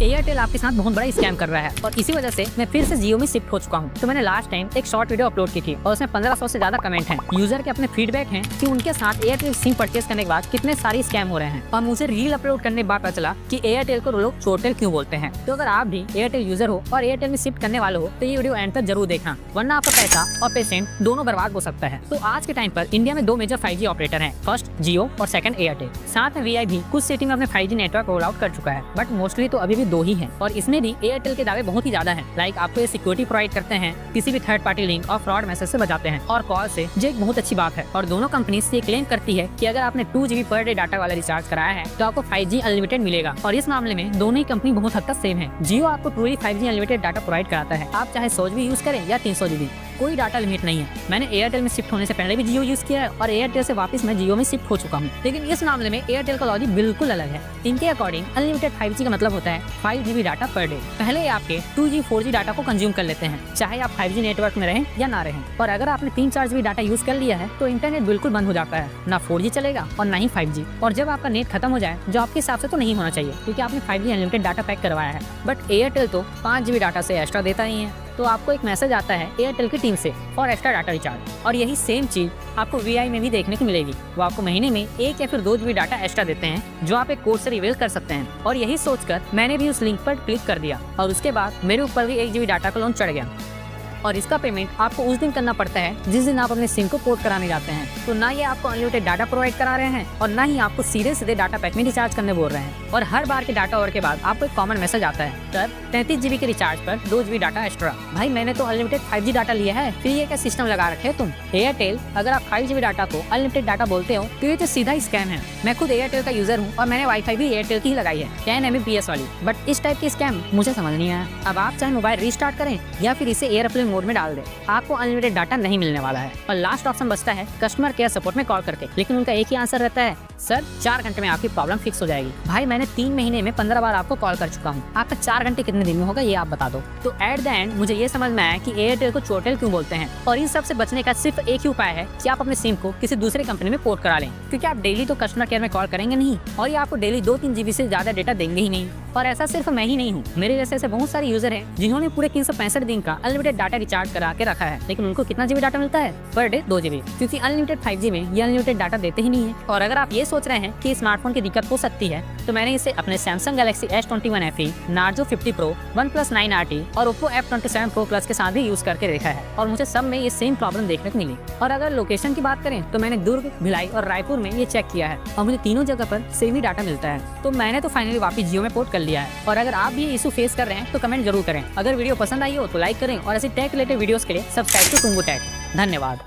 Airtel आपके साथ बहुत बड़ा स्कैम कर रहा है और इसी वजह से मैं फिर से जियो में शिफ्ट हो चुका हूँ। तो मैंने लास्ट टाइम एक शॉर्ट वीडियो अपलोड की थी और उसमें 1500 से ज्यादा कमेंट हैं। यूजर के अपने फीडबैक हैं कि उनके साथ एयरटेल सिम परचेज करने के बाद कितने सारे स्कैम हो रहे हैं और मुझे रील अपलोड करने के बाद पता चला कि एयरटेल को लोग चोटेल क्यों बोलते हैं। तो अगर आप भी एयरटेल यूजर हो और एयरटेल में शिफ्ट करने वाले हो तो ये वीडियो एंड तक जरूर देखना, वरना आपका पैसा और पेशेंट दोनों बर्बाद हो सकता है। तो आज के टाइम पर इंडिया में दो मेजर 5G ऑपरेटर हैं, फर्स्ट जियो और सेकंड एयरटेल। साथ में वी भी कुछ सिटी में अपने 5G नेटवर्क रोल आउट कर चुका है, बट मोस्टली तो अभी भी दो ही हैं और इसमें भी एयरटेल के दावे बहुत ही ज्यादा हैं। लाइक आपको ये सिक्योरिटी प्रोवाइड करते हैं, किसी भी थर्ड पार्टी लिंक और फ्रॉड मैसेज से बचाते हैं और कॉल से, जो एक बहुत अच्छी बात है। और दोनों कंपनी ये क्लेम करती है कि अगर आपने 2 GB पर डे डाटा वाला रिचार्ज कराया है तो आपको 5G अनलिमिटेड मिलेगा। और इस मामले में दोनों ही कंपनी बहुत हद तक सेम है। जियो आपको पूरी 5G अनलिमिटेड डाटा प्रोवाइड कराता है, आप चाहे 100 GB यूज करें या 300 GB, कोई डाटा लिमिट नहीं है। मैंने एयरटेल में शिफ्ट होने से पहले भी जियो यूज किया है और एयरटेल से वापस मैं जियो में शिफ्ट हो चुका हूँ। लेकिन इस मामले में एयरटेल का लॉजिक बिल्कुल अलग है। इनके अकॉर्डिंग अनलिमिटेड 5G का मतलब होता है 5 GB डाटा पर डे। पहले आपके 2G 4G डाटा को कंज्यूम कर लेते हैं, चाहे आप 5G नेटवर्क में रहें या ना रहें। और अगर आपने 3-4 GB डाटा यूज कर लिया है तो इंटरनेट बिल्कुल बंद हो जाता है, ना 4G चलेगा और ना ही 5G। और जब आपका नेट खत्म हो जाए, जो आपके हिसाब से तो नहीं होना चाहिए क्योंकि आपने 5G अनलिमिटेड डाटा पैक करवाया है, बट एयरटेल तो 5 GB डाटा से एक्स्ट्रा देता ही है। तो आपको एक मैसेज आता है एयरटेल की टीम से फॉर एक्स्ट्रा डाटा रिचार्ज। और यही सेम चीज आपको वी में भी देखने को मिलेगी। वो आपको महीने में 1 या फिर 2 GB डाटा एक्स्ट्रा देते हैं, जो आप एक कोड से रिवील कर सकते हैं। और यही सोचकर मैंने भी उस लिंक पर क्लिक कर दिया और उसके बाद मेरे ऊपर भी 1 GB डाटा का लोन चढ़ गया। और इसका पेमेंट आपको उस दिन करना पड़ता है जिस दिन आप अपने सिम को पोर्ट कराने जाते हैं। तो ना ये आपको अनलिमिटेड डाटा प्रोवाइड करा रहे हैं और ना ही आपको सीधे डाटा पैक में रिचार्ज करने बोल रहे हैं। और हर बार के डाटा ओवर के बाद आपको एक कॉमन मैसेज आता है, सर 33 GB के रिचार्ज पर 2 GB डाटा एक्स्ट्रा। भाई मैंने तो अनलिमिटेड 5G डाटा लिया है, फिर ये क्या सिस्टम लगा रखे तुम। एयरटेल अगर आप 5 GB डाटा को अनलिमिटेड डाटा बोलते हो तो ये तो सीधा स्कैम है। मैं खुद एयरटेल का यूजर हूँ और मैंने वाईफाई भी एयरटेल की ही लगाई है, 10 Mbps वाली, बट इस टाइप की स्कैम मुझे समझ नहीं आया। अब आप चाहे मोबाइल रिस्टार्ट करें या फिर इसे एयरप्लेन मोड में डाल दें, आपको अनलिमिटेड डाटा नहीं मिलने वाला है। और लास्ट ऑप्शन बचता है कस्टमर केयर सपोर्ट में कॉल करके, लेकिन उनका एक ही आंसर रहता है, सर 4 घंटे में आपकी प्रॉब्लम फिक्स हो जाएगी। भाई मैंने 3 महीने में 15 बार आपको कॉल कर चुका हूँ, आपका 4 घंटे कितने दिन में होगा ये आप बता दो। तो एट द एंड मुझे ये समझ में आया कि एयरटेल को चोटेल क्यों बोलते हैं। और इन सब से बचने का सिर्फ एक ही उपाय है कि आप अपने सिम को किसी दूसरे कंपनी में पोर्ट करा लें, क्योंकि आप डेली तो कस्टमर केयर में कॉल करेंगे नहीं और ये आपको डेली 2-3 GB से ज्यादा डेटा देंगे ही नहीं। और ऐसा सिर्फ मैं ही नहीं हूँ, मेरे जैसे ऐसे बहुत सारे यूजर हैं जिन्होंने पूरे 365 दिन का अनलिमिटेड डाटा रिचार्ज करा के रखा है, लेकिन उनको कितना GB डाटा मिलता है पर डे? 2 GB, क्योंकि अनलिमिटेड 5G में ये अनलिमिटेड डाटा देते ही नहीं है। और अगर आप ये सोच रहे हैं कि स्मार्टफोन की दिक्कत हो सकती है तो मैंने इसे अपने Samsung Galaxy S21 FE, Narzo 50 Pro, OnePlus 9 RT और Oppo F27 Pro Plus के साथ भी यूज करके देखा है और मुझे सब में ये सेम प्रॉब्लम देखने को मिली। और अगर लोकेशन की बात करें तो मैंने दुर्ग, भिलाई और रायपुर में ये चेक किया है और मुझे तीनों जगह पर सेम ही डाटा मिलता है। तो मैंने तो फाइनली वापस जियो में पोर्ट कर लिया है। और अगर आप भी इशू फेस कर रहे हैं तो कमेंट जरूर करें। अगर वीडियो पसंद आई हो तो लाइक करें और ऐसे टेक रिलेटेड वीडियोस के लिए सब्सक्राइब टू टुंगू टेक। धन्यवाद।